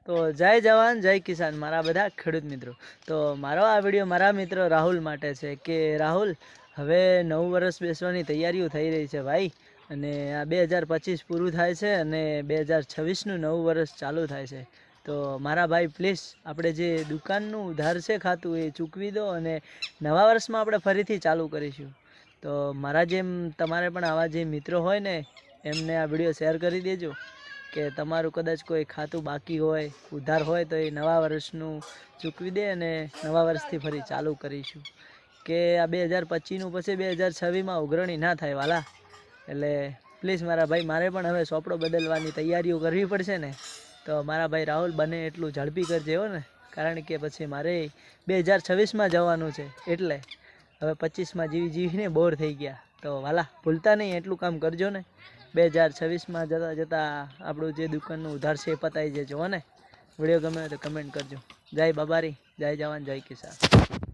તો જય જવાન જય કિસાન મારા બધા ખેડૂત મિત્રો। તો મારો આ વિડીયો મારા મિત્ર રાહુલ માટે છે કે રાહુલ હવે નવું વર્ષ બેસવાની તૈયારીઓ થઈ રહી છે ભાઈ, અને આ 2025 પૂરું થાય છે અને 2026નું નવું વર્ષ ચાલુ થાય છે। તો મારા ભાઈ પ્લીઝ આપણે જે દુકાનનું ઉધાર છે ખાતું એ ચૂકવી દો અને નવા વર્ષમાં આપણે ફરીથી ચાલુ કરીશું। તો મારા જેમ તમારે પણ આવા જે મિત્રો હોય ને એમને આ વિડીયો શેર કરી દેજો કે તમારું કદાચ કોઈ ખાતું બાકી હોય, ઉધાર હોય તો એ નવા વર્ષનું ચૂકવી દે અને નવા વર્ષથી ફરી ચાલુ કરીશું કે આ 2025નું પછી 2026માં ઉઘરણી ના થાય વાલા। એટલે પ્લીઝ મારા ભાઈ મારે પણ હવે સોપડો બદલવાની તૈયારીઓ કરવી પડશે ને, તો મારા ભાઈ રાહુલ બને એટલું ઝડપી કરજે હો ને, કારણ કે પછી મારે 2026માં જવાનું છે એટલે હવે 25માં જીવીને બોર થઈ ગયા। તો વાલા ભૂલતા નહીં એટલું કામ કરજો ને, 2026માં જતાં આપણું જે દુકાનનું ઉધાર છે એ પતાવી જજો હો ને। વિડીયો ગમે તો કમેન્ટ કરજો। જય બાબારી, જય જવાન, જય કિસાન।